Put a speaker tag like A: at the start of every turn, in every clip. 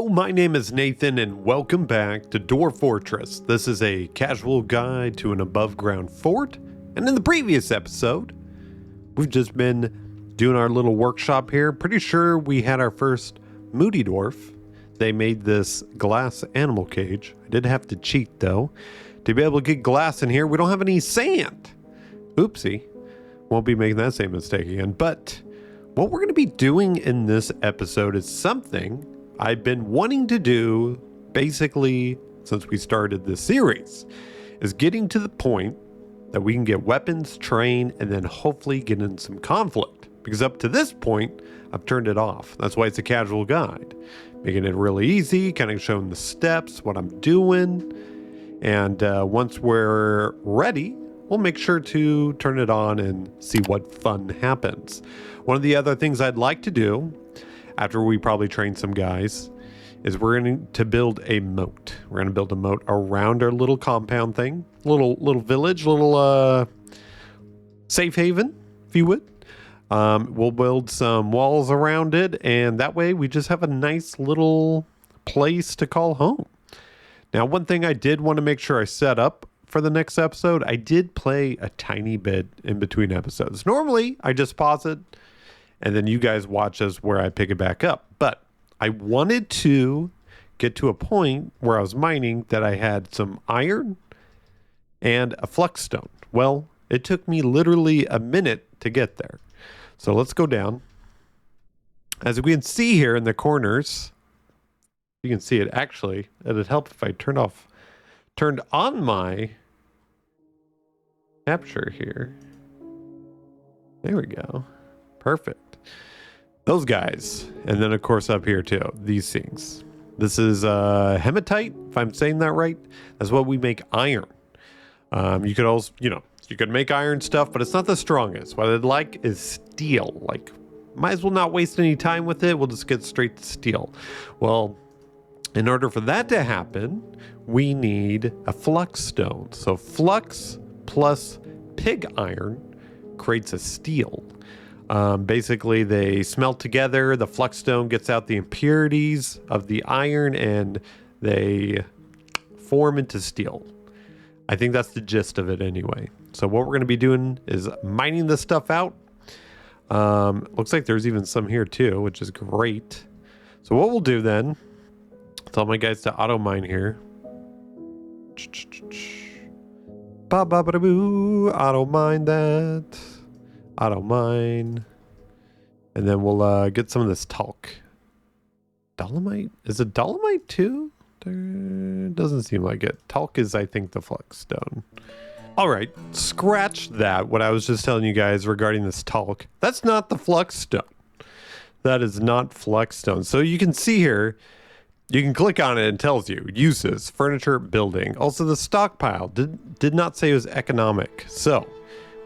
A: Hello, my name is Nathan and welcome back to Dwarf Fortress. This is a casual guide to an above ground fort, and in the previous episode, we've just been doing our little workshop here. Pretty sure we had our first Moody Dwarf. They made this glass animal cage. I did have to cheat though. To be able to get glass in here, we don't have any sand. Oopsie. Won't be making that same mistake again. But what we're going to be doing in this episode is something I've been wanting to do basically since we started this series, is getting to the point that we can get weapons, train, and then hopefully get in some conflict. Because up to this point, I've turned it off. That's why it's a casual guide. Making it really easy, kind of showing the steps, what I'm doing. And once we're ready, we'll make sure to turn it on and see what fun happens. One of the other things I'd like to do, after we probably train some guys, is we're going to build a moat. We're going to build a moat around our little compound thing. Little village, little safe haven, if you would. We'll build some walls around it, and that way we just have a nice little place to call home. Now, one thing I did want to make sure I set up for the next episode, I did play a tiny bit in between episodes. Normally, I just pause it, and then you guys watch us where I pick it back up. But I wanted to get to a point where I was mining that I had some iron and a flux stone. Well, it took me literally a minute to get there. So let's go down. As we can see here in the corners, you can see it actually. It'd help if I turned on my capture here. There we go. Perfect. Those guys. And then of course up here too, these things. This is hematite, if I'm saying that right. That's what we make iron. You could also, you could make iron stuff, but it's not the strongest. What I'd like is steel. Like, might as well not waste any time with it. We'll just get straight to steel. Well, in order for that to happen, we need a flux stone. So flux plus pig iron creates a steel. Basically, they smelt together. The flux stone gets out the impurities of the iron, and they form into steel. I think that's the gist of it anyway. So what we're going to be doing is mining this stuff out. Looks like there's even some here too, which is great. So what we'll do then, tell my guys to auto mine here. Ba-ba-ba-da-boo, auto mine that. Auto mine. And then we'll get some of this talc. Dolomite? Is it dolomite too? Doesn't seem like it. Talc is, I think, the flux stone. All right, scratch that. What I was just telling you guys regarding this talc. That's not the flux stone. That is not flux stone. So you can see here, you can click on it and it tells you uses, furniture, building. Also, the stockpile did not say it was economic. So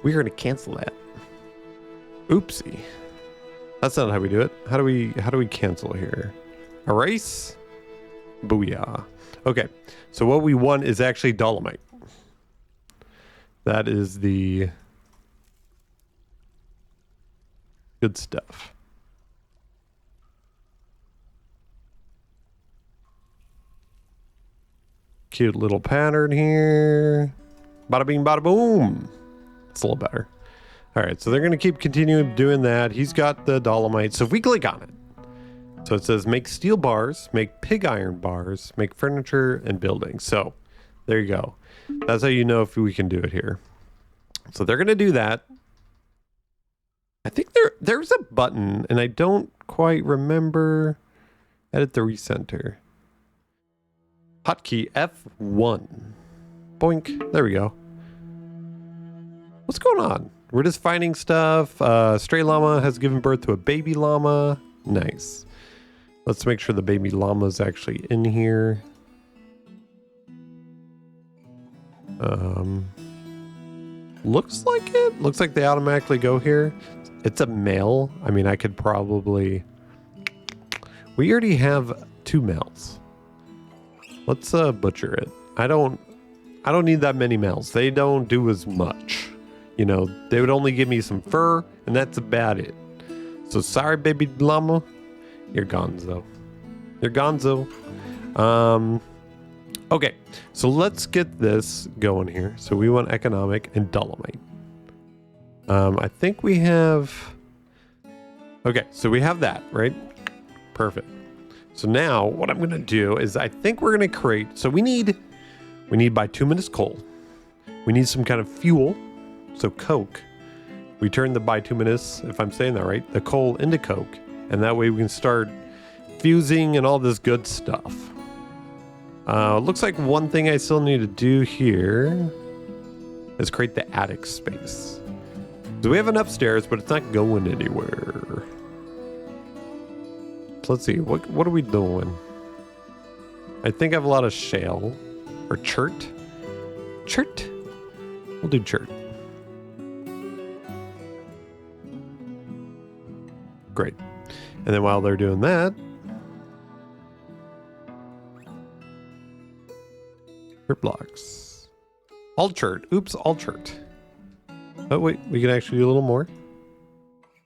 A: we're going to cancel that. Oopsie. That's not how we do it. How do we cancel here? Erase. Booyah. Okay. So what we want is actually dolomite. That is the good stuff. Cute little pattern here. Bada bing, bada boom. It's a little better. All right, so they're going to keep continuing doing that. He's got the dolomite. So if we click on it, so it says make steel bars, make pig iron bars, make furniture and buildings. So there you go. That's how you know if we can do it here. So they're going to do that. I think there's a button, and I don't quite remember. Edit the recenter. Hotkey F1. Boink. There we go. What's going on? We're just finding stuff. Stray llama has given birth to a baby llama. Nice. Let's make sure the baby llama is actually in here. Looks like it. Looks like they automatically go here. It's a male. I mean, I could probably... We already have 2 males. Let's butcher it. I don't need that many males. They don't do as much. They would only give me some fur, and that's about it. So sorry, baby llama. You're gone, though. You're gonzo. Okay, so let's get this going here. So we want economic and dolomite. I think we have... Okay, so we have that, right? Perfect. So now what I'm going to do is I think we're going to create... So we need bituminous coal. We need some kind of fuel. So coke. We turn the bituminous, if I'm saying that right, the coal into coke. And that way we can start fusing and all this good stuff. Looks like one thing I still need to do here is create the attic space. So we have an upstairs, but it's not going anywhere. So let's see, what are we doing? I think I have a lot of shale or chert. Chert? We'll do chert. Great. And then while they're doing that, chert blocks. All chert. Oops, all chert. Oh, wait, we can actually do a little more.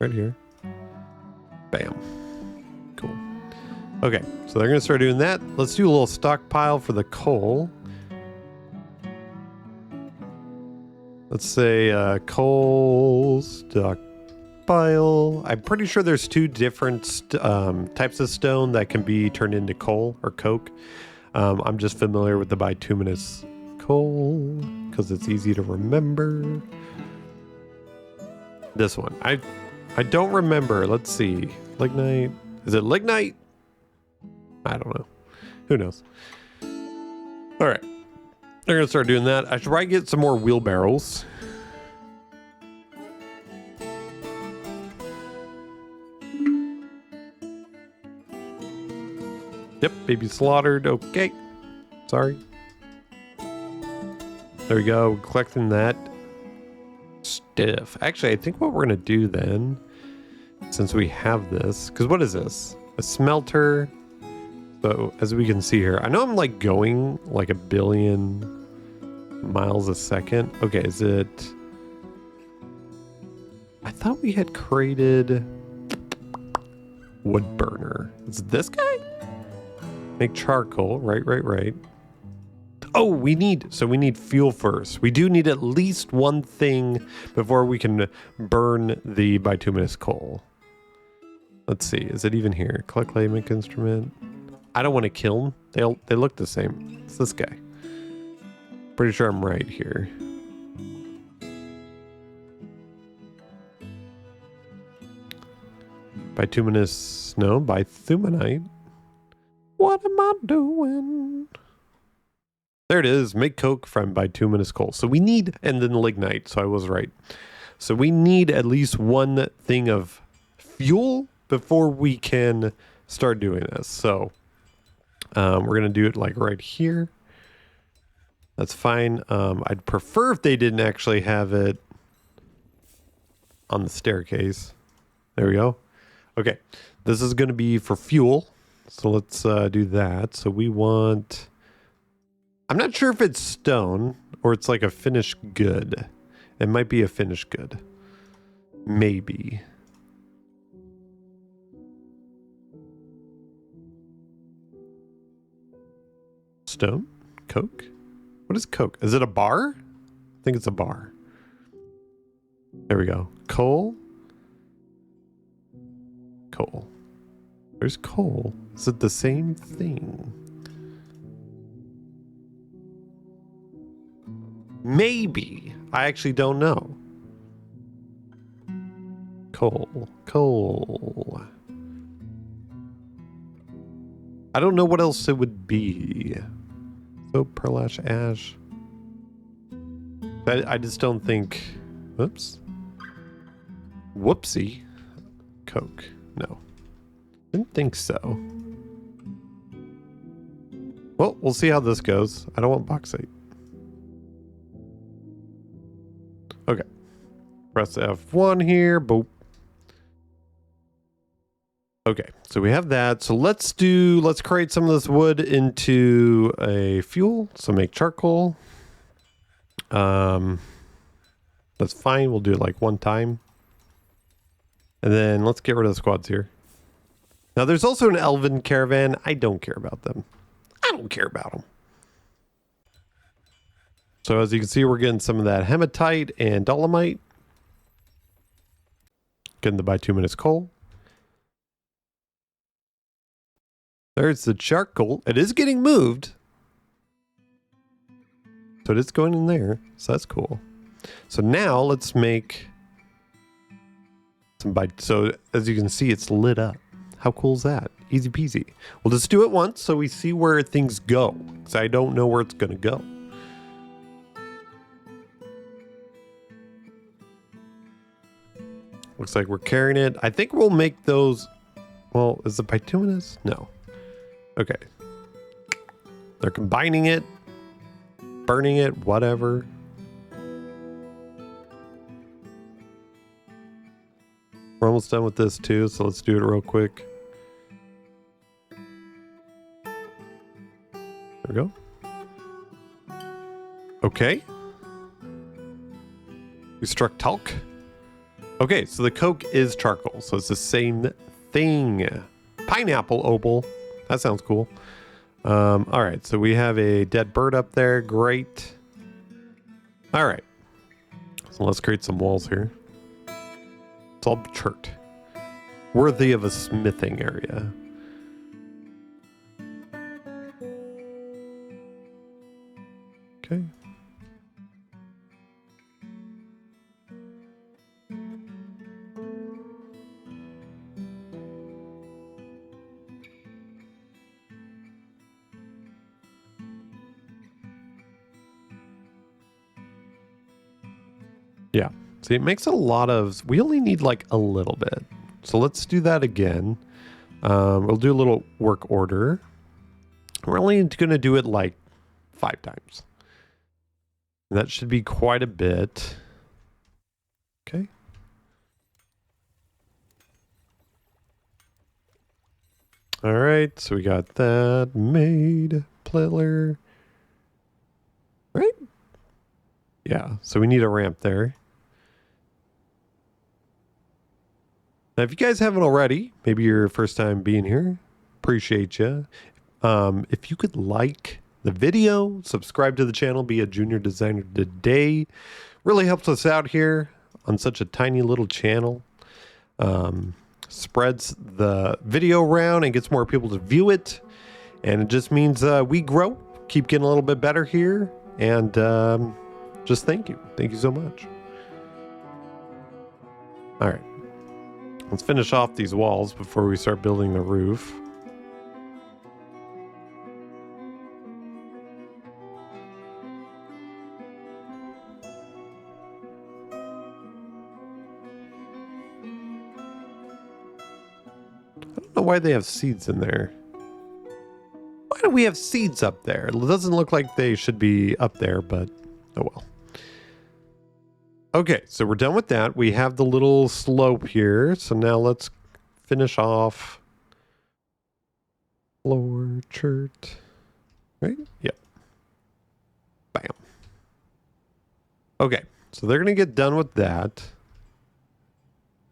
A: Right here. Bam. Cool. Okay, so they're going to start doing that. Let's do a little stockpile for the coal. Let's say coal stockpile. I'm pretty sure there's two different types of stone that can be turned into coal or coke. I'm just familiar with the bituminous coal because it's easy to remember. This one. I don't remember. Let's see. Lignite. Is it lignite? I don't know. Who knows? All right. They're going to start doing that. I should probably get some more wheelbarrows. Yep, baby slaughtered. Okay. Sorry. There we go. Collecting that stiff. Actually, I think what we're going to do then, since we have this, because what is this? A smelter. So as we can see here, I know I'm like going like 1 billion miles a second. Okay, is it... I thought we had created wood burner. Is it this guy? Make charcoal. Right. Oh, we need fuel first. We do need at least one thing before we can burn the bituminous coal. Let's see. Is it even here? Collect clay, make instrument. I don't want to kill them. They look the same. It's this guy. Pretty sure I'm right here. Bituminous, no, bithumanite. What am I doing? There it is. Make coke from bituminous coal. So we need, and then lignite. So I was right. So we need at least one thing of fuel before we can start doing this. So we're going to do it like right here. That's fine. I'd prefer if they didn't actually have it on the staircase. There we go. Okay. This is going to be for fuel. So let's do that. So we want... I'm not sure if it's stone or it's like a finished good. It might be a finished good. Maybe. Stone? Coke? What is coke? Is it a bar? I think it's a bar. There we go. Coal? Coal. There's coal. Is it the same thing? Maybe. I actually don't know. Coal. I don't know what else it would be. Soap, pearl ash, ash. I just don't think... Oops. Whoopsie. Coke. No. Didn't think so. Well, we'll see how this goes. I don't want bauxite. Okay. Press F1 here. Boop. Okay, so we have that. So let's create some of this wood into a fuel. So make charcoal. That's fine. We'll do it like one time. And then let's get rid of the squads here. Now, there's also an elven caravan. I don't care about them. I don't care about them. So as you can see, we're getting some of that hematite and dolomite. Getting the bituminous coal. There's the charcoal. It is getting moved. So it is going in there. So that's cool. So now let's make some so as you can see, it's lit up. How cool is that? Easy peasy. We'll just do it once so we see where things go. Because I don't know where it's going to go. Looks like we're carrying it. I think we'll make those. Well, is it bituminous? No. Okay. They're combining it, burning it, whatever. We're almost done with this too, so let's do it real quick. There we go. Okay. We struck talc. Okay, so the coke is charcoal, so it's the same thing. Pineapple opal. That sounds cool. All right, so we have a dead bird up there. Great. All right. So let's create some walls here. It's all chert. Worthy of a smithing area. Okay. Yeah. See, it makes a lot of... We only need like a little bit. So let's do that again. We'll do a little work order. We're only going to do it like 5 times. And that should be quite a bit. Okay. All right. So we got that made. Pillar. Right? Yeah. So we need a ramp there. Now, if you guys haven't already, maybe your first time being here, appreciate you. If you could like the video, subscribe to the channel, be a junior designer today. Really helps us out here on such a tiny little channel. Spreads the video around and gets more people to view it. And it just means we grow, keep getting a little bit better here. And just thank you. Thank you so much. All right. Let's finish off these walls before we start building the roof. I don't know why they have seeds in there. Why do we have seeds up there? It doesn't look like they should be up there, but oh well. Okay, so we're done with that. We have the little slope here. So now let's finish off floor chert. Right? Yep. Bam. Okay, so they're gonna get done with that.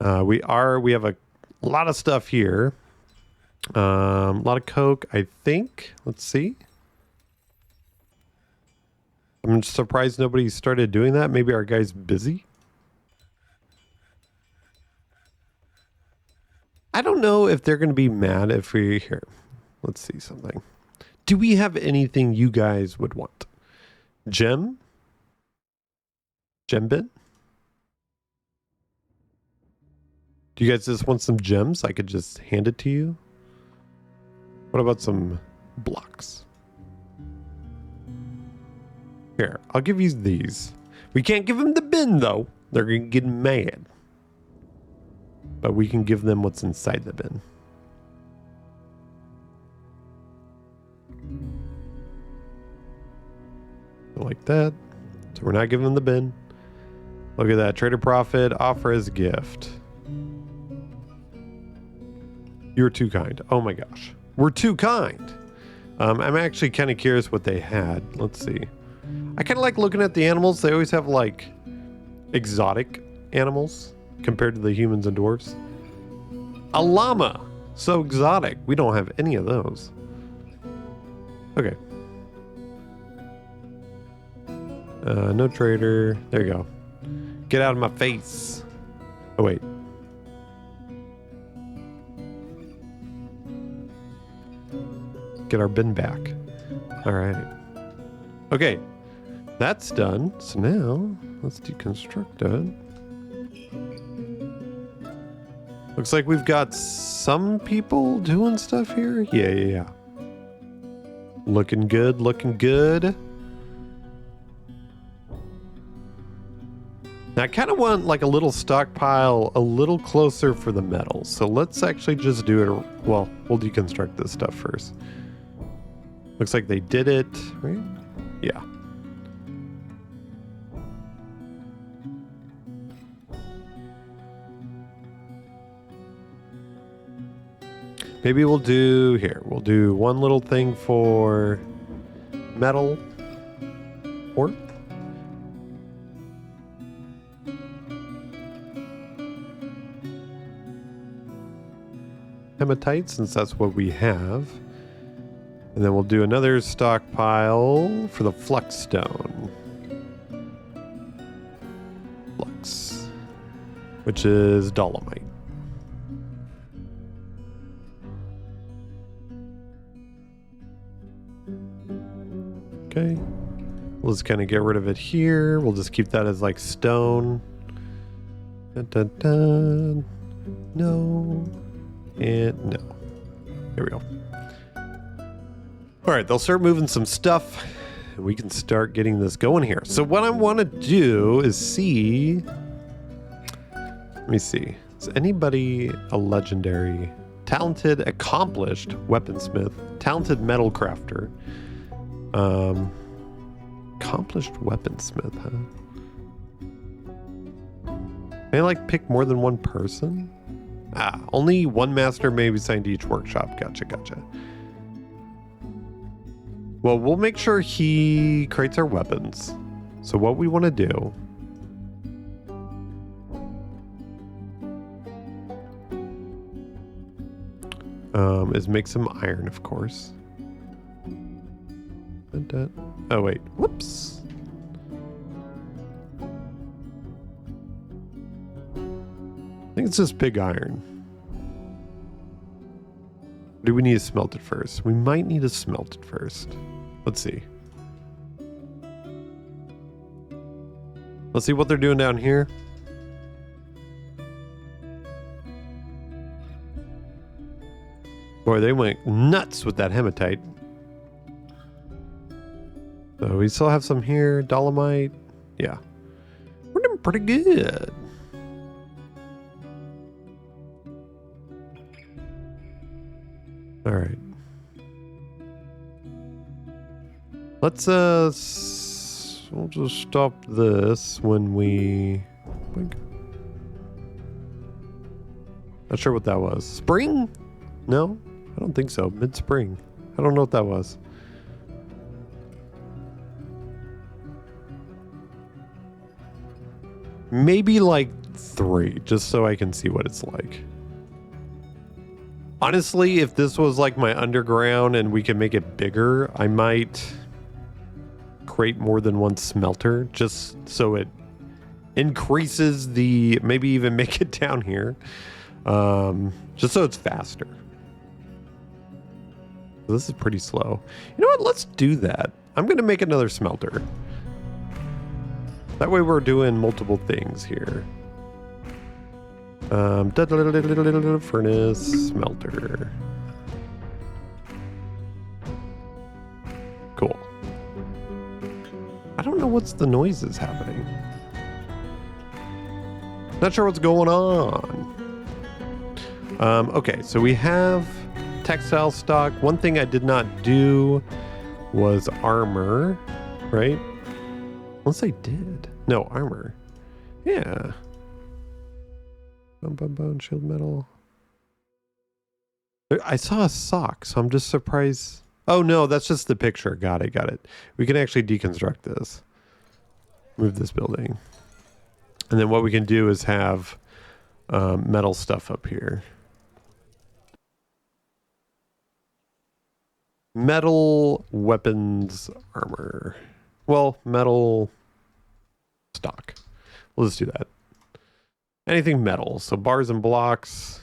A: We have a lot of stuff here. A lot of coke, I think. Let's see. I'm surprised nobody started doing that. Maybe our guy's busy. I don't know if they're going to be mad if we're here. Let's see something. Do we have anything you guys would want? Gem? Gem bin? Do you guys just want some gems? I could just hand it to you. What about some blocks? Here, I'll give you these. We can't give them the bin, though. They're going to get mad. But we can give them what's inside the bin. Like that. So we're not giving them the bin. Look at that. Trader profit. Offer as a gift. You're too kind. Oh my gosh. We're too kind. I'm actually kind of curious what they had. Let's see. I kind of like looking at the animals. They always have like exotic animals compared to the humans and dwarves. A llama. So exotic. We don't have any of those. Okay. No trader. There you go. Get out of my face. Oh, wait. Get our bin back. All right. Okay. That's done. So now let's deconstruct it. Looks like we've got some people doing stuff here. Yeah. Looking good, looking good. Now I kind of want like a little stockpile a little closer for the metal. So let's actually just do it. Well, we'll deconstruct this stuff first. Looks like they did it, right? Yeah. Maybe we'll do here. We'll do one little thing for metal ore. Hematite, since that's what we have. And then we'll do another stockpile for the Flux stone. Flux, which is dolomite. Okay. We'll just kind of get rid of it here. We'll just keep that as like stone. Dun, dun, dun. No. And no. Here we go. All right, they'll start moving some stuff. And we can start getting this going here. So what I want to do is see... Let me see. Is anybody a legendary, talented, accomplished weaponsmith, talented metal crafter? Accomplished weaponsmith, huh? May I like pick more than one person? Ah, only one master may be assigned to each workshop. Gotcha. Well, we'll make sure he creates our weapons. So what we want to do is make some iron, of course. Oh, wait. Whoops. I think it's just pig iron. Do we need to smelt it first? We might need to smelt it first. Let's see. Let's see what they're doing down here. Boy, they went nuts with that hematite. So we still have some here. Dolomite. Yeah. We're doing pretty good. All right. Let's we'll just stop this when we blink. Not sure what that was. Spring? No, I don't think so. Mid-spring. I don't know what that was. Maybe like 3, just so I can see what it's like. Honestly, if this was like my underground and we can make it bigger, I might create more than one smelter just so it increases the, maybe even make it down here, just so it's faster. This is pretty slow. You know what? Let's do that. I'm going to make another smelter. That way we're doing multiple things here. Furnace, smelter. Cool. I don't know what's the noises happening. Not sure what's going on. Okay, so we have textile stock. One thing I did not do was armor, right? Unless I did. No, armor. Yeah. Bone, shield metal. I saw a sock, so I'm just surprised. Oh no, that's just the picture. Got it. We can actually deconstruct this. Move this building. And then what we can do is have metal stuff up here. Metal weapons armor. Well, metal stock. We'll just do that. Anything metal. So bars and blocks.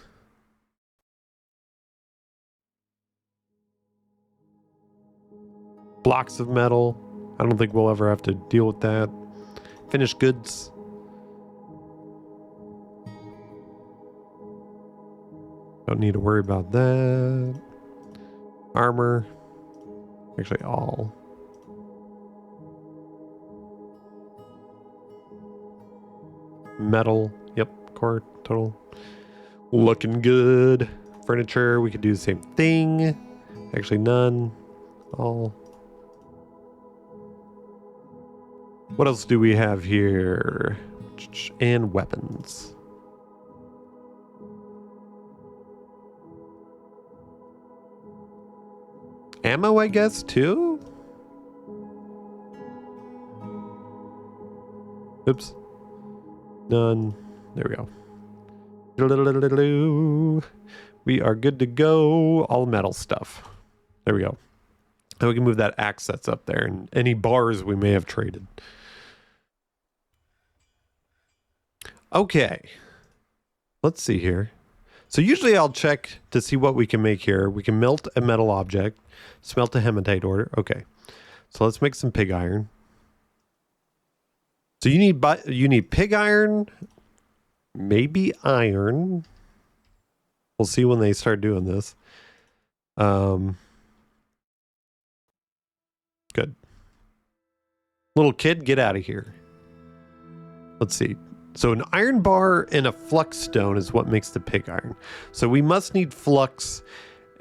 A: Blocks of metal. I don't think we'll ever have to deal with that. Finished goods. Don't need to worry about that. Armor. Actually, all. Metal. Yep, core total. Looking good. Furniture, we could do the same thing. Actually, none. All. What else do we have here? And weapons. Ammo, I guess, too? Oops. None. There we go. We are good to go. All metal stuff. There we go. And we can move that axe that's up there and any bars we may have traded. Okay. Let's see here. So usually I'll check to see what we can make here. We can melt a metal object, smelt a hematite ore. Okay. So let's make some pig iron. So you need pig iron, maybe iron. We'll see when they start doing this. Good. Little kid, get out of here. Let's see. So an iron bar and a flux stone is what makes the pig iron. So we must need flux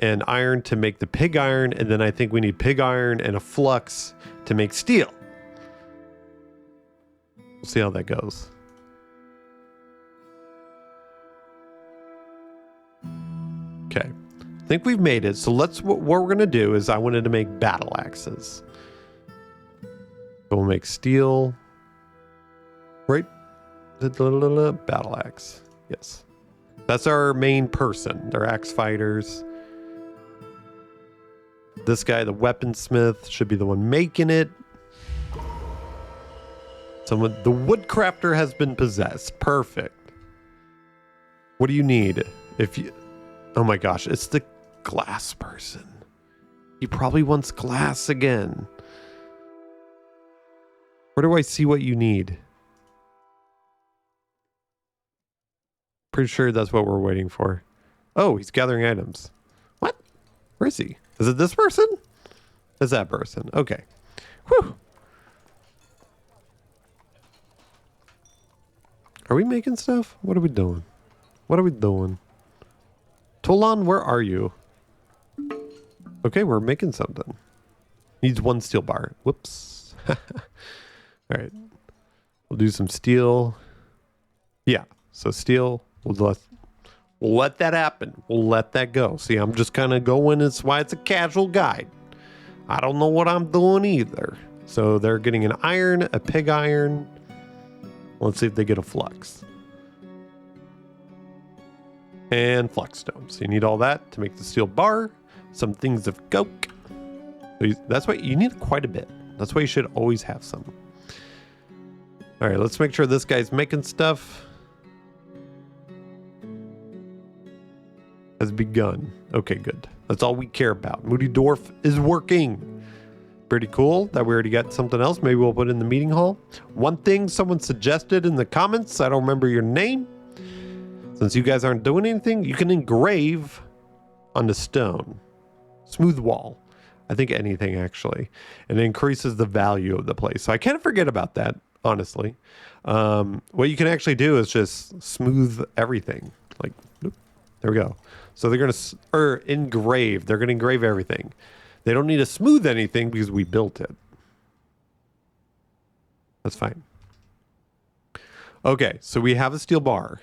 A: and iron to make the pig iron, and then I think we need pig iron and a flux to make steel. We'll see how that goes. Okay. I think we've made it. So what we're going to do is I wanted to make battle axes. So we'll make steel. Right? Battle axe. Yes. That's our main person. They're axe fighters. This guy, the weaponsmith, should be the one making it. The woodcrafter has been possessed. Perfect. What do you need? Oh my gosh, it's the glass person. He probably wants glass again. Where do I see what you need? Pretty sure that's what we're waiting for. Oh, he's gathering items. What? Where is he? Is it this person? It's that person. Okay. Whew. Are we making stuff? What are we doing? What are we doing? Tolan, where are you? Okay, we're making something. Needs one steel bar. Whoops. All right. We'll do some steel. Yeah. So steel. We'll let that happen. We'll let that go. See, I'm just kind of going. It's why it's a casual guide. I don't know what I'm doing either. So they're getting an iron, a pig iron. Let's see if they get a flux. And flux stone. So you need all that to make the steel bar. Some things of coke. That's why you need quite a bit. That's why you should always have some. All right, let's make sure this guy's making stuff. Has begun. Okay, good. That's all we care about. Moody Dwarf is working. Pretty cool that we already got something else. Maybe we'll put it in the meeting hall. One thing someone suggested in the comments, I don't remember your name. Since you guys aren't doing anything, you can engrave on the stone. Smooth wall. I think anything actually. And it increases the value of the place. So I can't forget about that, honestly. What you can actually do is just smooth everything. Like, there we go. So they're going to, engrave. They're going to engrave everything. They don't need to smooth anything because we built it. That's fine. Okay, so we have a steel bar.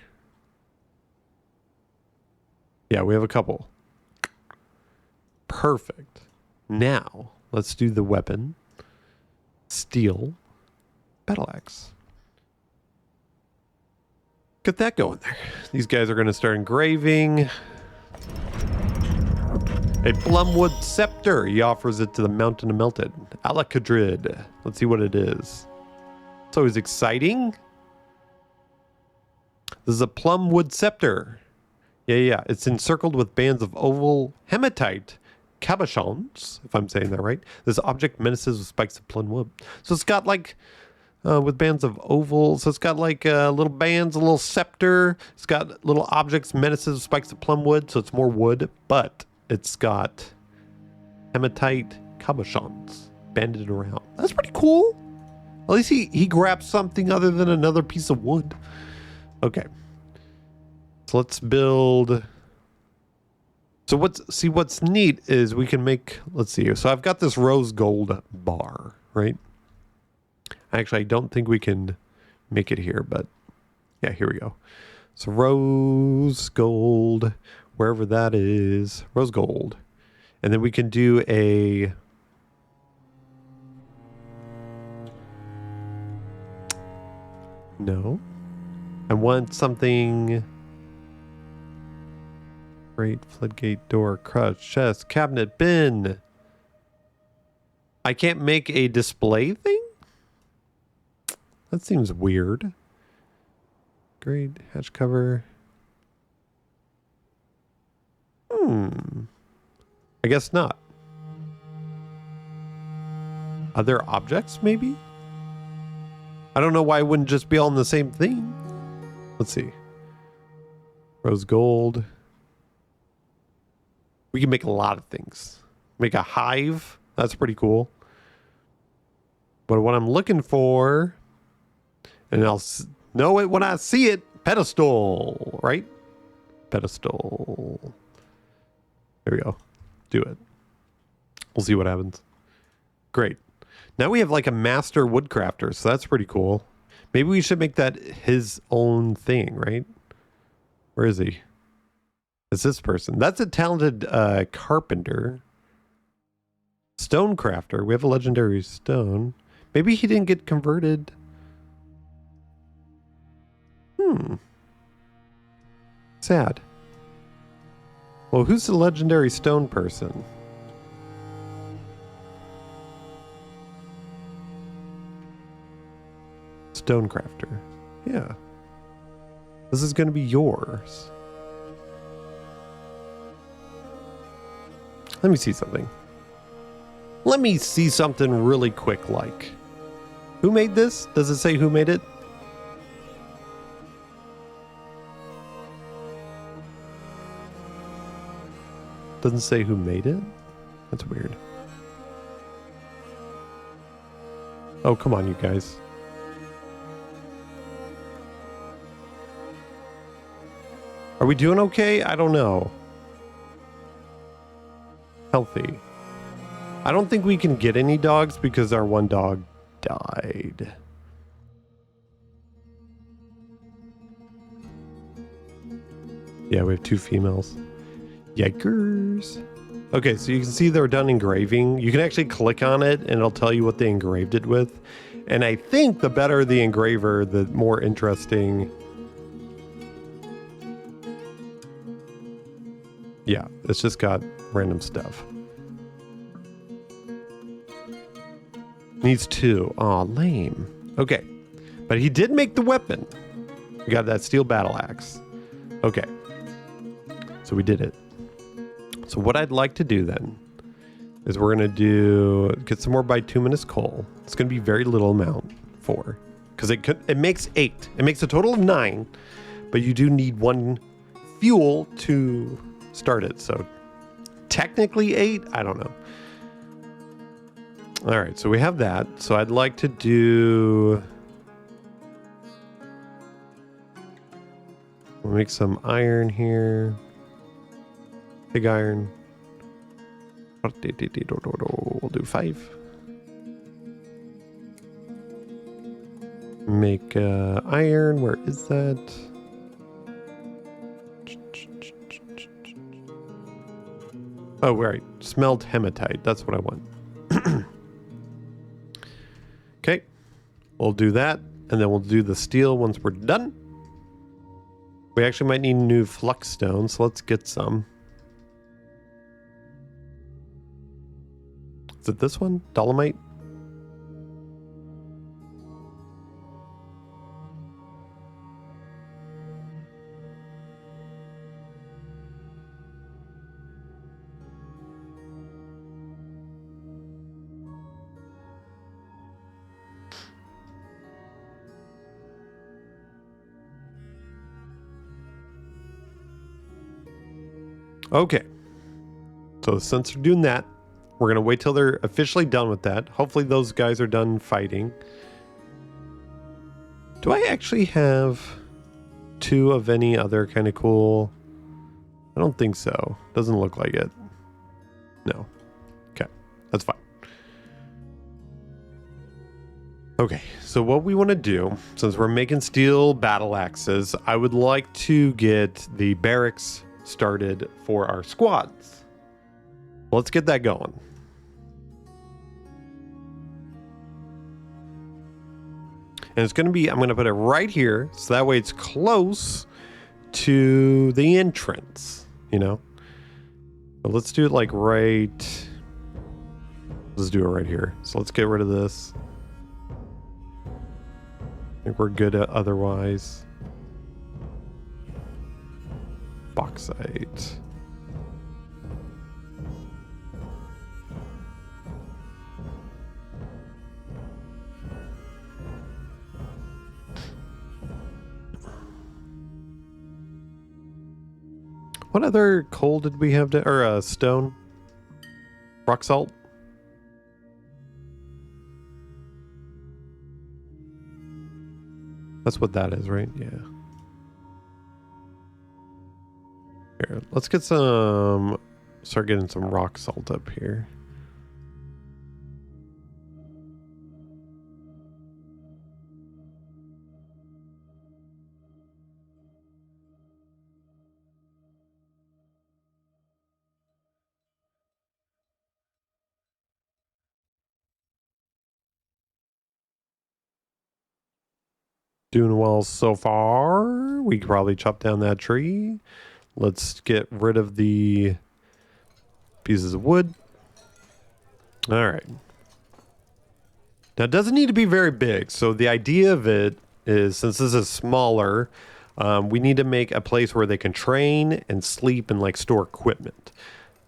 A: Yeah, we have a couple. Perfect. Now, let's do the weapon. Steel. Battle axe. Get that going there. These guys are going to start engraving. A plumwood scepter. He offers it to the Mountain of Melted. Alakadrid. Let's see what it is. It's always exciting. This is a plumwood scepter. Yeah. It's encircled with bands of oval hematite cabochons, if I'm saying that right. This object menaces with spikes of plumwood. So it's got like, with bands of ovals. So it's got like little bands, a little scepter. It's got little objects, menaces with spikes of plumwood. So it's more wood, but it's got hematite cabochons banded around. That's pretty cool. At least he grabbed something other than another piece of wood. Okay. So let's build. So what's neat is we can make, let's see. So I've got this rose gold bar, right? Actually, I don't think we can make it here, but yeah, here we go. So rose gold, wherever that is, rose gold. And then we can do a no. I want something. Great, floodgate, door, crutch, chest, cabinet, bin. I can't make a display thing? That seems weird. Great, hatch cover. I guess not. Other objects, maybe? I don't know why it wouldn't just be all in the same thing. Let's see. Rose gold. We can make a lot of things. Make a hive. That's pretty cool. But what I'm looking for, and I'll know it when I see it, pedestal, right? Pedestal. There we go. Do it. We'll see what happens. Great. Now we have like a master woodcrafter, so that's pretty cool. Maybe we should make that his own thing, right? Where is he? It's this person. That's a talented carpenter. Stonecrafter. We have a legendary stone. Maybe he didn't get converted. Sad. Well, who's the legendary stone person? Stonecrafter. Yeah. This is going to be yours. Let me see something. Let me see something really quick like. Who made this? Does it say who made it? Doesn't say who made it? That's weird. Oh, come on, you guys. Are we doing okay? I don't know. Healthy. I don't think we can get any dogs because our one dog died. Yeah, we have 2 females. Yikers. Okay, so you can see they're done engraving. You can actually click on it and it'll tell you what they engraved it with. And I think the better the engraver, the more interesting. Yeah, it's just got random stuff. Needs 2. Aw, lame. Okay. But he did make the weapon. We got that steel battle axe. Okay. So we did it. So what I'd like to do then is we're going to get some more bituminous coal. It's going to be very little amount for, because it makes 8. It makes a total of 9, but you do need 1 fuel to start it. So technically 8, I don't know. All right, so we have that. So I'd like to do, we'll make some iron here. Big iron. We'll do 5. Make iron. Where is that? Oh, right. Smelt hematite. That's what I want. Okay. We'll do that. And then we'll do the steel once we're done. We actually might need new flux stone, so let's get some. Is it this one? Dolomite? Okay. So since they're doing that, we're going to wait till they're officially done with that. Hopefully those guys are done fighting. Do I actually have 2 of any other kind of cool? I don't think so. Doesn't look like it. No. Okay. That's fine. Okay. So what we want to do, since we're making steel battle axes, I would like to get the barracks started for our squads. Let's get that going. And it's going to be, I'm going to put it right here, so that way it's close to the entrance, you know? But let's do it like right, let's do it right here. So let's get rid of this. I think we're good otherwise. Bauxite. What other coal did we have to, or stone? Rock salt? That's what that is, right? Yeah. Here, let's get some, start getting some rock salt up here. Doing well so far. We could probably chop down that tree. Let's get rid of the pieces of wood. All right. Now, it doesn't need to be very big. So the idea of it is, since this is smaller, we need to make a place where they can train and sleep and like store equipment.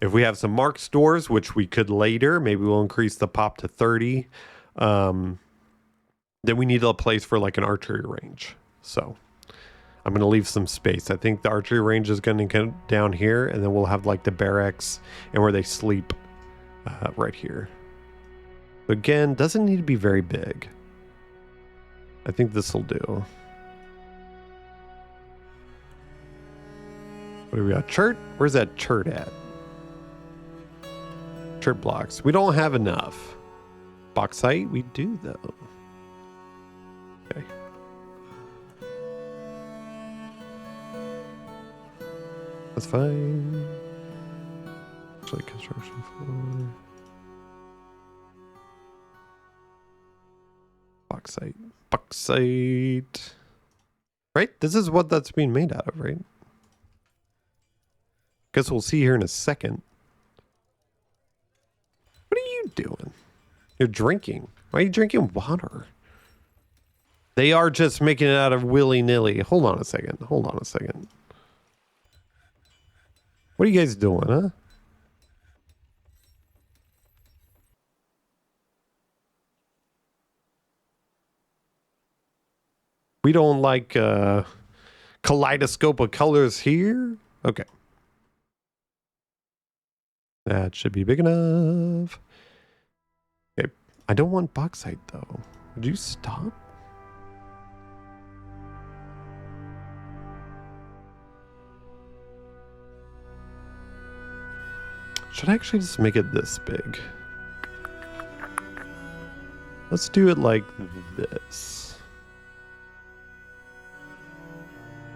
A: If we have some marked stores, which we could later, maybe we'll increase the pop to 30. Then we need a place for like an archery range. So I'm going to leave some space. I think the archery range is going to come down here, and then we'll have like the barracks and where they sleep right here. Again, doesn't need to be very big. I think this will do. What do we got? Chert? Where's that chert at? Chert blocks. We don't have enough. Bauxite? We do though. Okay. That's fine. Actually, construction floor. Bauxite. Bauxite. Right? This is what that's being made out of, right? Guess we'll see here in a second. What are you doing? You're drinking. Why are you drinking water? They are just making it out of willy-nilly. Hold on a second. Hold on a second. What are you guys doing, huh? We don't like kaleidoscope of colors here. Okay. That should be big enough. Okay. I don't want bauxite though. Would you stop? Should I actually just make it this big? Let's do it like this.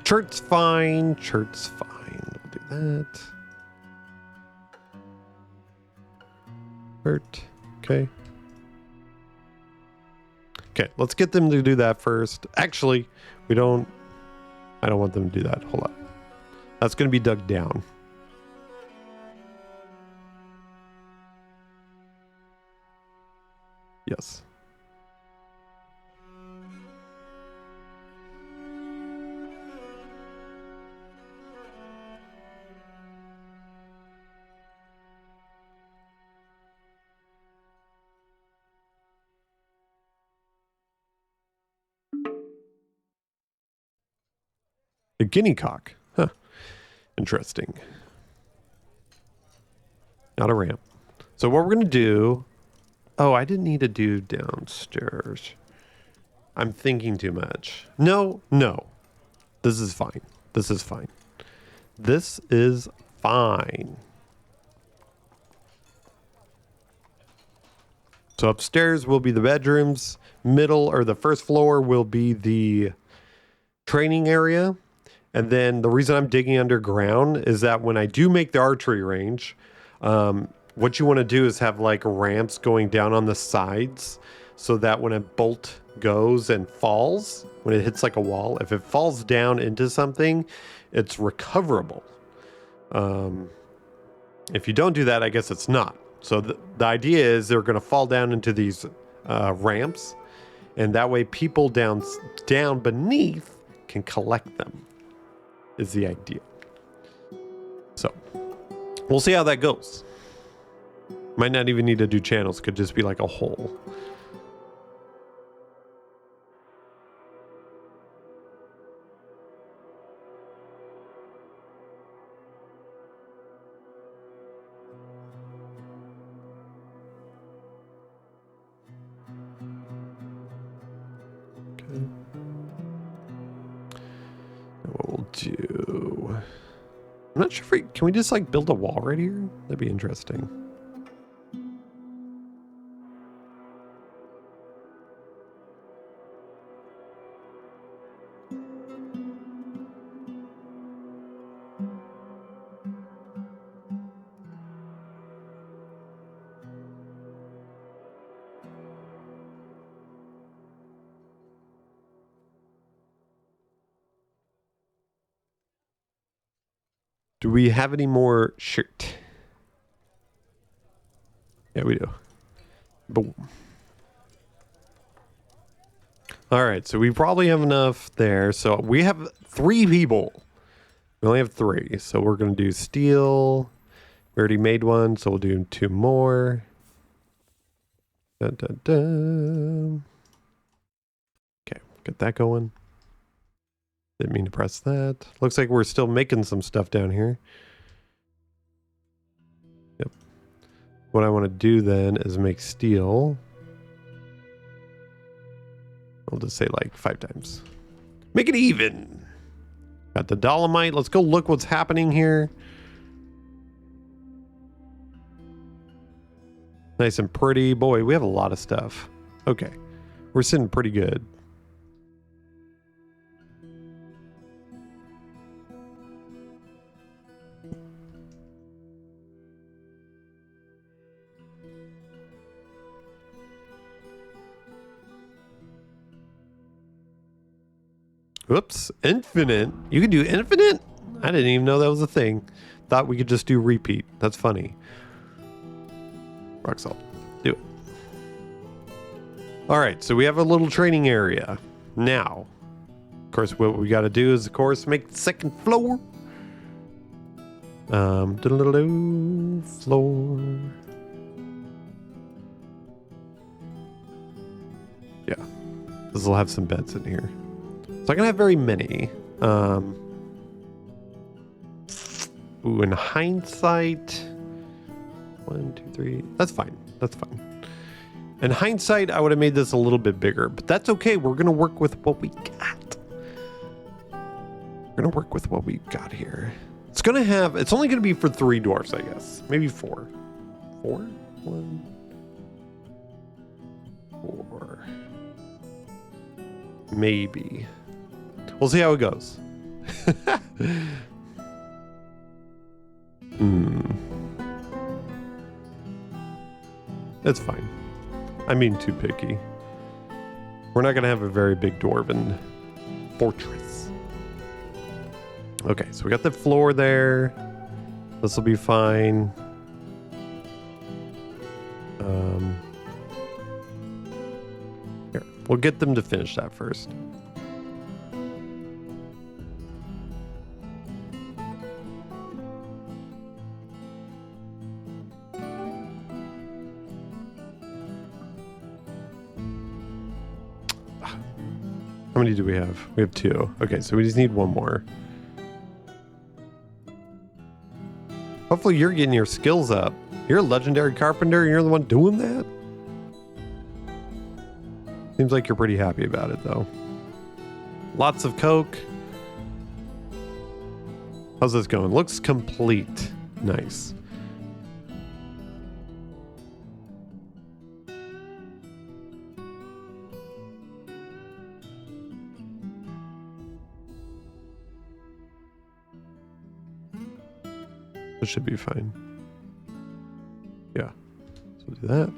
A: Chert's fine. Chert's fine. We'll do that. Chert. Okay. Okay, let's get them to do that first. Actually, I don't want them to do that. Hold on. That's going to be dug down. Yes. A guinea cock. Huh. Interesting. Not a ramp. So what we're going to do... Oh, I didn't need to do downstairs. I'm thinking too much. No. This is fine. This is fine. This is fine. So upstairs will be the bedrooms. Middle, or the first floor, will be the training area. And then the reason I'm digging underground is that when I do make the archery range, what you want to do is have like ramps going down on the sides so that when a bolt goes and falls, when it hits like a wall, if it falls down into something, it's recoverable. If you don't do that, I guess it's not. So the idea is they're going to fall down into these ramps, and that way people down beneath can collect them, is the idea. So we'll see how that goes. Might not even need to do channels, could just be like a hole. What we'll do... I'm not sure if can we just like build a wall right here? That'd be interesting. Do we have any more shirt? Yeah, we do. Boom. All right, so we probably have enough there. So we have 3 people. We only have 3, so we're going to do steel. We already made one, so we'll do 2 more. Dun, dun, dun. Okay, get that going. Didn't mean to press that. Looks like we're still making some stuff down here. Yep. What I want to do then is make steel. I'll just say like 5 times. Make it even. Got the dolomite. Let's go look what's happening here. Nice and pretty. Boy, we have a lot of stuff. Okay. We're sitting pretty good. Whoops, infinite. You can do infinite? I didn't even know that was a thing. Thought we could just do repeat. That's funny. Rock salt. Do it. All right, so we have a little training area. Now, of course, what we got to do is, of course, make the second floor. Floor. Yeah, this will have some beds in here. So I'm gonna have very many. Ooh, in hindsight, 1, 2, 3. That's fine. That's fine. In hindsight, I would have made this a little bit bigger, but that's okay. We're gonna work with what we got. We're gonna work with what we got here. It's gonna have. It's only gonna be for 3 dwarfs, I guess. Maybe 4. 4. 1, 4. Maybe. We'll see how it goes. That's fine. I'm being too picky. We're not going to have a very big dwarven fortress. Okay, so we got the floor there. This will be fine. We'll get them to finish that first. How many do we have? We have 2. Okay, so we just need 1 more. Hopefully you're getting your skills up. You're a legendary carpenter and you're the one doing that? Seems like you're pretty happy about it though. Lots of coke. How's this going? Looks complete. Nice. This should be fine. Yeah. So we'll do that.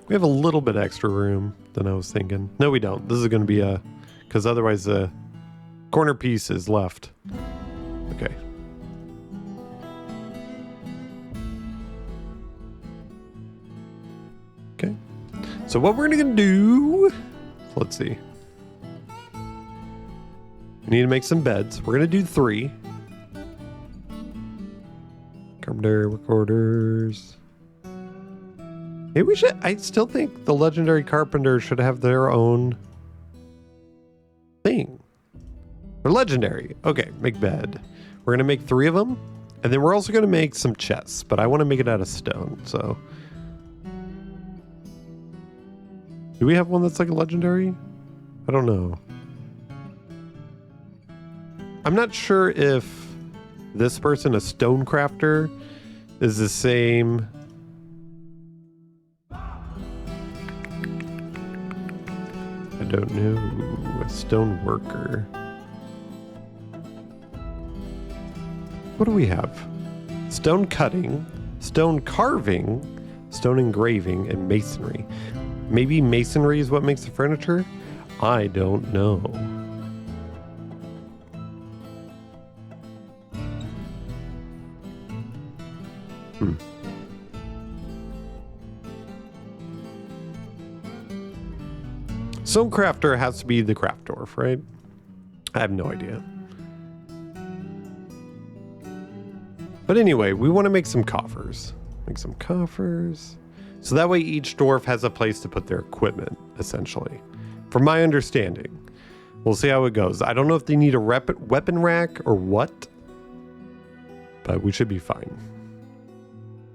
A: We have a little bit extra room than I was thinking. No, we don't. This is going to be a... Because otherwise the corner piece is left. Okay. Okay. So what we're going to do... Let's see. We need to make some beds. We're going to do 3. Carpenter, recorders... Maybe we should... I still think the legendary carpenter should have their own thing. They're legendary. Okay, make bed. We're going to make 3 of them. And then we're also going to make some chests. But I want to make it out of stone, so... Do we have one that's like a legendary? I don't know. I'm not sure if this person, a stone crafter, is the same... I don't know. A stone worker. What do we have? Stone cutting, stone carving, stone engraving, and masonry. Maybe masonry is what makes the furniture? I don't know. Stone crafter has to be the craft dwarf, right? I have no idea. But anyway, we want to make some coffers. Make some coffers. So that way each dwarf has a place to put their equipment, essentially. From my understanding. We'll see how it goes. I don't know if they need a weapon rack or what. But we should be fine.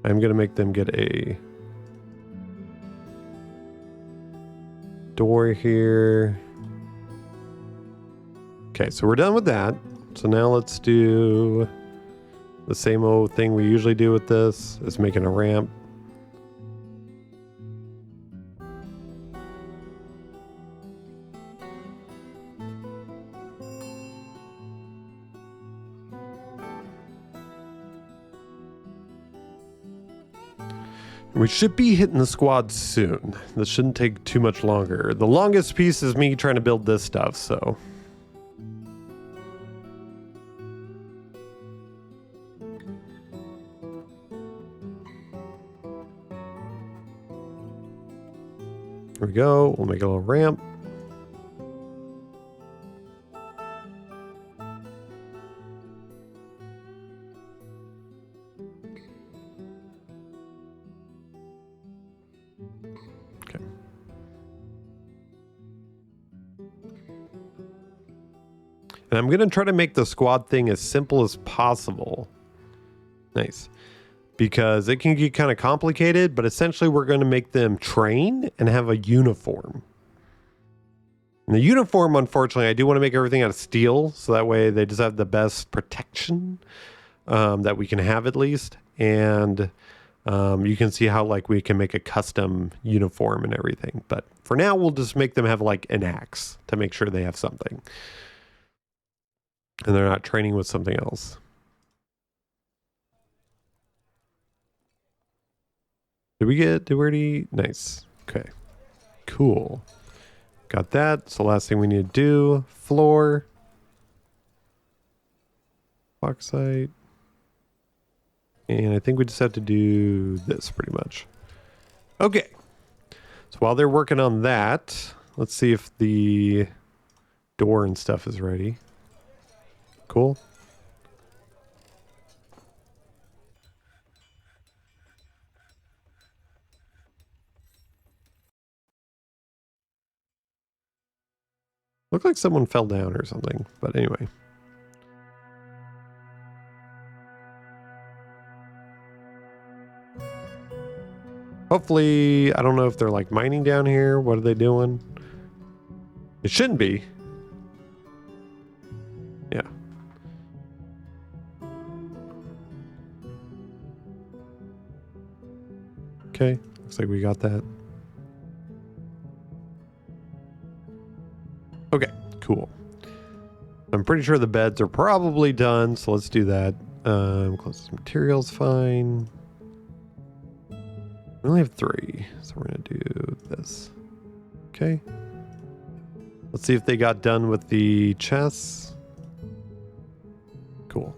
A: I'm going to make them get a... door here. Okay, so we're done with that. So now let's do the same old thing we usually do with this, is making a ramp. We should be hitting the squad soon. This shouldn't take too much longer. The longest piece is me trying to build this stuff, so... There we go. We'll make a little ramp. And I'm going to try to make the squad thing as simple as possible. Nice. Because it can get kind of complicated, but essentially we're going to make them train and have a uniform. And the uniform, unfortunately, I do want to make everything out of steel, so that way they just have the best protection that we can have at least. And you can see how like we can make a custom uniform and everything. But for now, we'll just make them have like an axe to make sure they have something. And they're not training with something else. Did we already? Nice. Okay. Cool. Got that. So last thing we need to do, floor. Bauxite. And I think we just have to do this pretty much. Okay. So while they're working on that, let's see if the door and stuff is ready. Cool. Looked like someone fell down or something, but anyway. Hopefully, I don't know if they're like mining down here. What are they doing? It shouldn't be. Yeah. Okay, looks like we got that. Okay, cool. I'm pretty sure the beds are probably done, so let's do that. Closest materials, fine. We only have 3, so we're gonna do this. Okay. Let's see if they got done with the chests. Cool.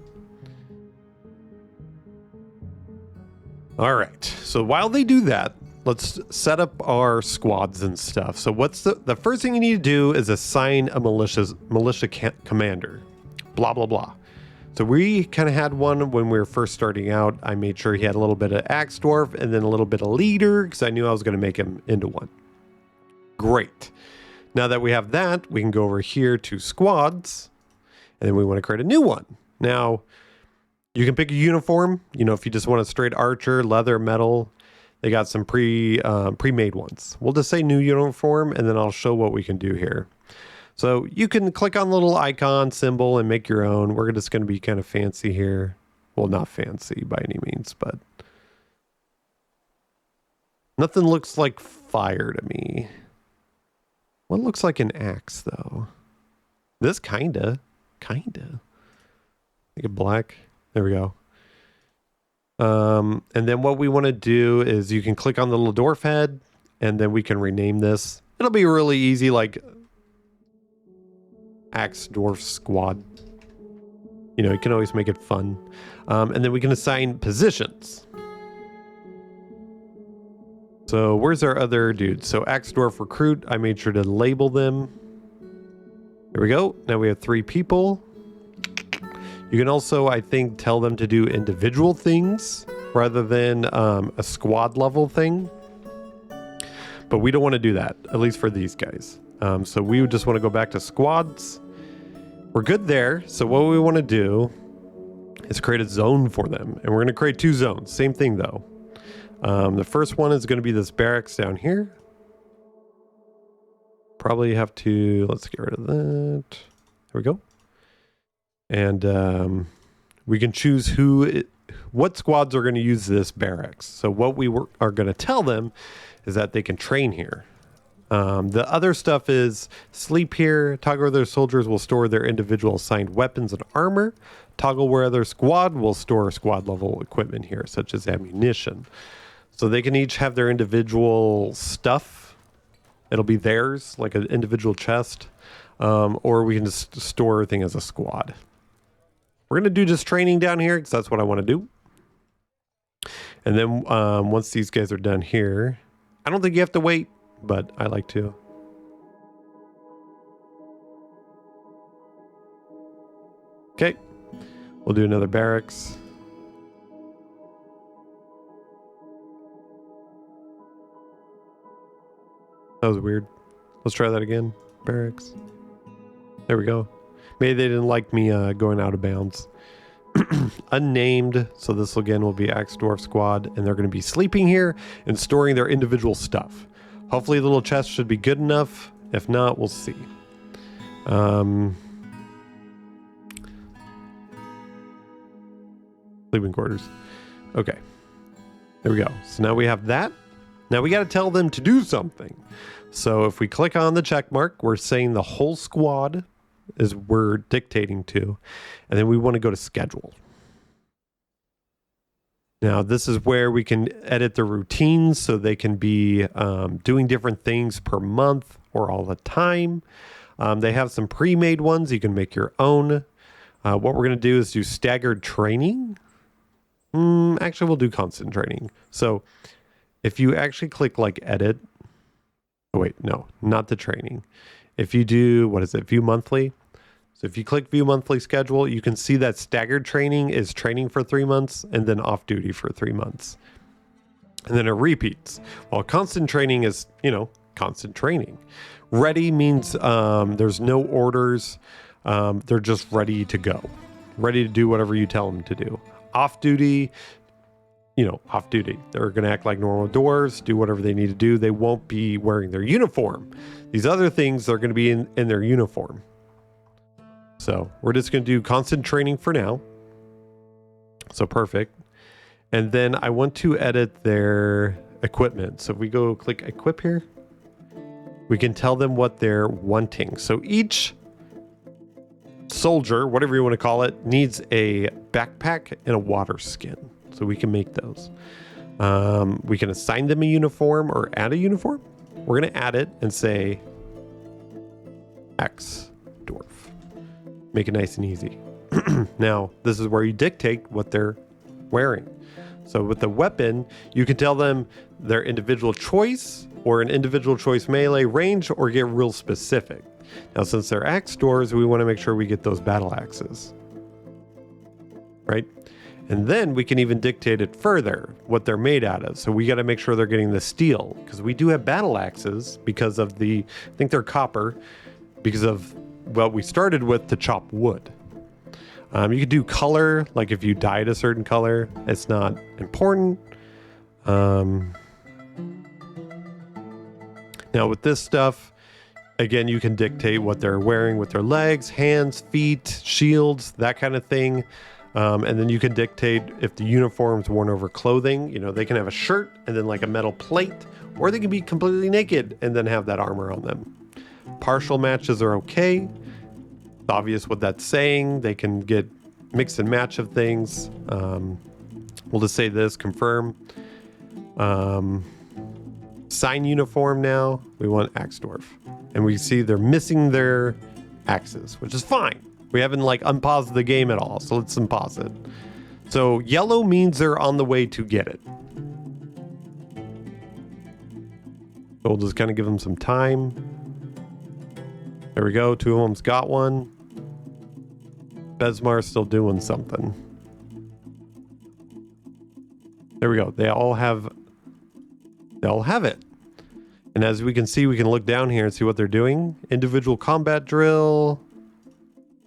A: All right, so while they do that, let's set up our squads and stuff. So what's the first thing you need to do is assign a militia commander, blah, blah, blah. So we kind of had one when we were first starting out. I made sure he had a little bit of axe dwarf and then a little bit of leader because I knew I was going to make him into one. Great. Now that we have that, we can go over here to squads and then we want to create a new one. Now you can pick a uniform, you know, if you just want a straight archer, leather, metal. They got some pre-made ones. We'll just say new uniform, and then I'll show what we can do here. So you can click on the little icon symbol and make your own. We're just going to be kind of fancy here. Well, not fancy by any means, but nothing looks like fire to me. What looks like an axe, though? This kinda. Make it black. There we go. And then what we want to do is you can click on the little dwarf head and then we can rename this. It'll be really easy, like Axe Dwarf Squad. You know, you can always make it fun. And then we can assign positions. So where's our other dude? So Axe Dwarf Recruit, I made sure to label them. There we go. Now we have 3 people. You can also, I think, tell them to do individual things rather than a squad level thing. But we don't want to do that, at least for these guys. So we would just want to go back to squads. We're good there. So what we want to do is create a zone for them. And we're going to create 2 zones. Same thing, though. The first one is going to be this barracks down here. Probably have to, let's get rid of that. There we go. And we can choose what squads are going to use this barracks. So what we are going to tell them is that they can train here. The other stuff is sleep here. Toggle where their soldiers will store their individual assigned weapons and armor. Toggle where other squad will store squad level equipment here, such as ammunition. So they can each have their individual stuff. It'll be theirs, like an individual chest. Or we can just store everything as a squad. We're going to do just training down here because that's what I want to do. And then once these guys are done here, I don't think you have to wait, but I like to. Okay. We'll do another barracks. That was weird. Let's try that again. Barracks. There we go. Maybe they didn't like me going out of bounds. Unnamed. So this again will be Axe Dwarf Squad, and they're going to be sleeping here and storing their individual stuff. Hopefully the little chest should be good enough. If not, we'll see. Sleeping quarters. Okay. There we go. So now we have that. Now we got to tell them to do something. So if we click on the check mark, we're saying the whole squad is we're dictating to, and then we want to go to schedule. Now this is where we can edit the routines so they can be doing different things per month or all the time. They have some pre-made ones. You can make your own. What we're going to do is do staggered training. Actually, we'll do constant training. So if you actually click like edit, oh wait, no, not the training. If you do, what is it, view monthly? So if you click view monthly schedule, you can see that staggered training is training for 3 months and then off duty for 3 months. And then it repeats. While constant training is, constant training. Ready means there's no orders. They're just ready to go. Ready to do whatever you tell them to do. Off duty, off duty. They're going to act like normal dwarves, do whatever they need to do. They won't be wearing their uniform. These other things, they're going to be in their uniform. So we're just going to do constant training for now. So perfect. And then I want to edit their equipment. So if we go click equip here, we can tell them what they're wanting. So each soldier, whatever you want to call it, needs a backpack and a water skin. So we can make those. We can assign them a uniform or add a uniform. We're going to add it and say X dwarf. Make it nice and easy. Now, this is where you dictate what they're wearing. So with the weapon, you can tell them their individual choice or an individual choice melee range or get real specific. Now, since they're axe dwarves, we want to make sure we get those battle axes. Right? And then we can even dictate it further, what they're made out of. So we got to make sure they're getting the steel, because we do have battle axes because of I think they're copper, because of what we started with to chop wood. You could do color, like if you dyed a certain color, it's not important. Now with this stuff, again, you can dictate what they're wearing with their legs, hands, feet, shields, that kind of thing. And then you can dictate if the uniform's worn over clothing. They can have a shirt and then like a metal plate, or they can be completely naked and then have that armor on them. Partial matches are okay. It's obvious what that's saying. They can get mix and match of things. We'll just say this, confirm. Sign uniform now. We want axe dwarf. And we see they're missing their axes, which is fine. We haven't unpaused the game at all, so let's unpause it. So yellow means they're on the way to get it. So we'll just kind of give them some time. There we go. 2 of them's got one. Besmar's still doing something. There we go. They all have it. And as we can see, we can look down here and see what they're doing. Individual combat drill.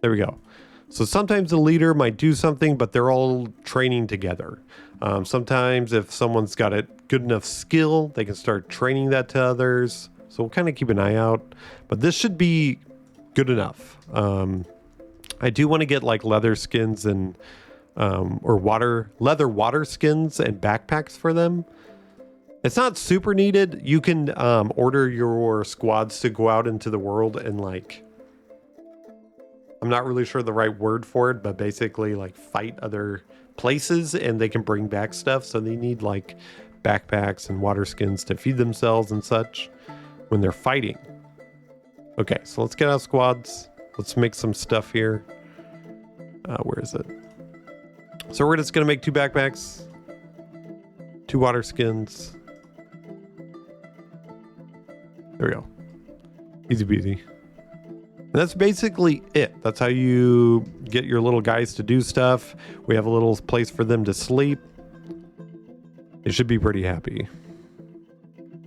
A: There we go. So sometimes the leader might do something, but they're all training together. Sometimes if someone's got a good enough skill, they can start training that to others. So we'll kind of keep an eye out. But this should be good enough. I do want to get leather skins and leather water skins and backpacks for them. It's not super needed. You can order your squads to go out into the world and I'm not really sure the right word for it, but basically fight other places and they can bring back stuff. So they need backpacks and water skins to feed themselves and such when they're fighting. Okay, so let's get out squads. Let's make some stuff here. Where is it? So we're just going to make 2 backpacks, 2 water skins. There we go. Easy peasy. And that's basically it. That's how you get your little guys to do stuff. We have a little place for them to sleep. They should be pretty happy.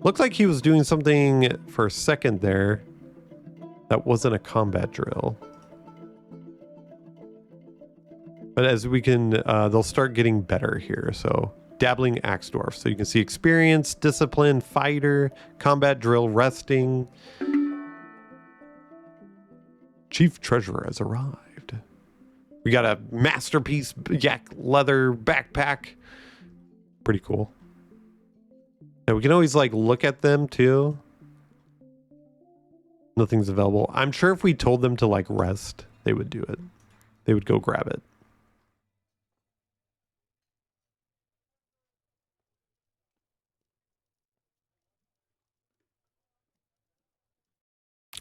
A: Looks like he was doing something for a second there. That wasn't a combat drill. But as we can, they'll start getting better here. So dabbling axe dwarf. So you can see experience, discipline, fighter, combat drill, resting. Chief treasurer has arrived. We got a masterpiece yak leather backpack. Pretty cool. And we can always look at them too. Nothing's available. I'm sure if we told them to rest, they would do it. They would go grab it.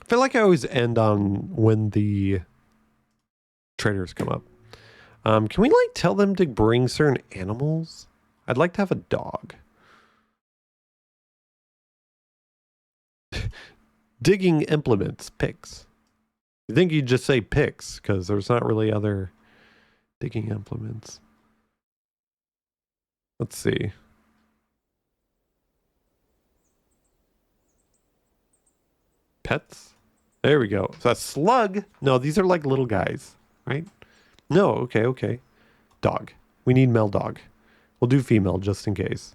A: I feel like I always end on when the Traders come up. Can we like tell them to bring certain animals? I'd like to have a dog. Digging implements, picks. I think you'd just say picks because there's not really other digging implements. Let's see. Pets? There we go. So a slug. No, these are like little guys, right? No, okay. Dog. We need male dog. We'll do female just in case.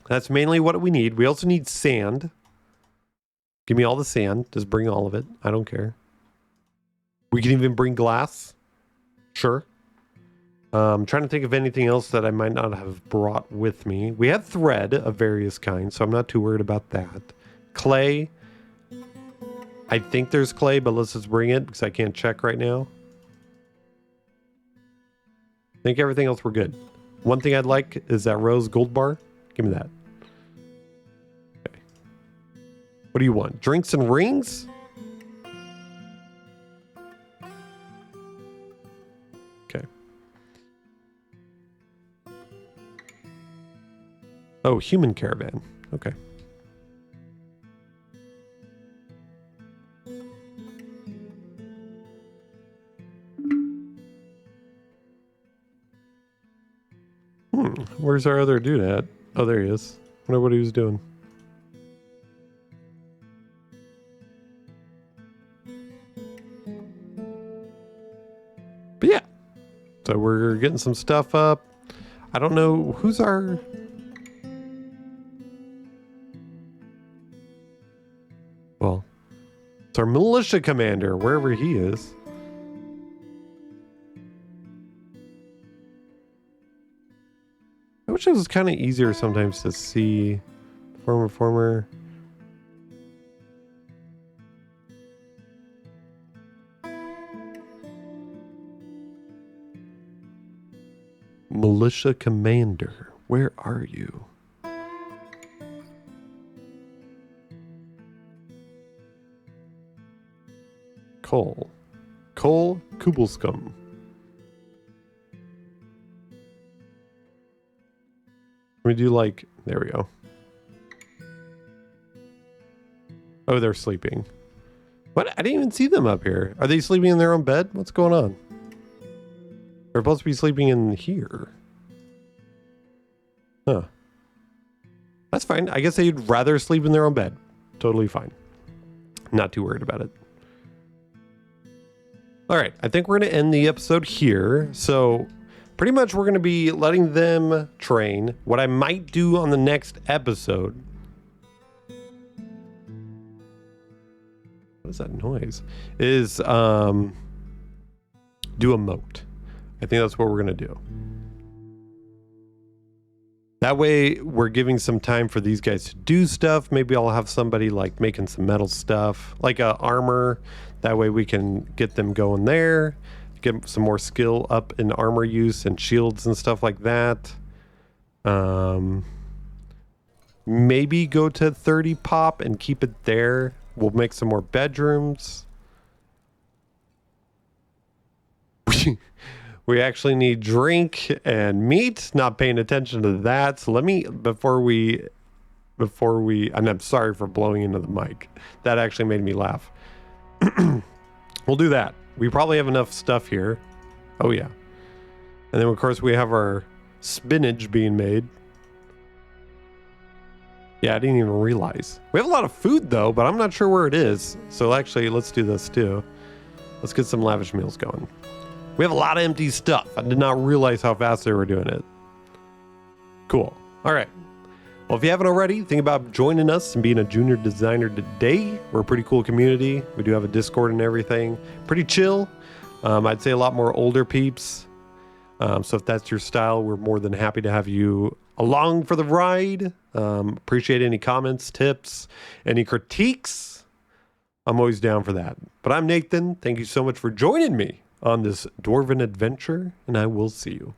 A: That's mainly what we need. We also need sand. Give me all the sand. Just bring all of it. I don't care. We can even bring glass. Sure. I'm trying to think of anything else that I might not have brought with me. We have thread of various kinds, so I'm not too worried about that. Clay. I think there's clay, but let's just bring it because I can't check right now. I think everything else we're good. One thing I'd like is that rose gold bar. Give me that. Okay. What do you want? Drinks and rings? Okay. Oh, human caravan. Okay. Where's our other dude at? Oh, there he is. I wonder what he was doing. But yeah. So we're getting some stuff up. I don't know who's our... Well, it's our militia commander, wherever he is. I wish it was kind of easier sometimes to see former. Militia commander, where are you? Cole Kubelskum. We do like, there we go. Oh, they're sleeping. What? I didn't even see them up here. Are they sleeping in their own bed? What's going on? They're supposed to be sleeping in here. Huh. That's fine. I guess they'd rather sleep in their own bed. Totally fine. Not too worried about it. All right. I think we're going to end the episode here. So pretty much we're going to be letting them train. What I might do on the next episode. What is that noise? Is do a moat. I think that's what we're going to do. That way we're giving some time for these guys to do stuff. Maybe I'll have somebody like making some metal stuff, like armor. That way we can get them going there. Get some more skill up in armor use and shields and stuff like that. Maybe go to 30 pop and keep it there. We'll make some more bedrooms. We actually need drink and meat. Not paying attention to that. So let me, before we, and I'm sorry for blowing into the mic. That actually made me laugh. We'll do that. We probably have enough stuff here. Oh yeah. And then of course we have our spinach being made. Yeah, I didn't even realize. We have a lot of food though, but I'm not sure where it is. So actually, let's do this too. Let's get some lavish meals going. We have a lot of empty stuff. I did not realize how fast they were doing it. Cool. All right. Well, if you haven't already, think about joining us and being a junior designer today. We're a pretty cool community. We do have a Discord and everything. Pretty chill. I'd say a lot more older peeps. So if that's your style, we're more than happy to have you along for the ride. Appreciate any comments, tips, any critiques. I'm always down for that. But I'm Nathan. Thank you so much for joining me on this dwarven adventure, and I will see you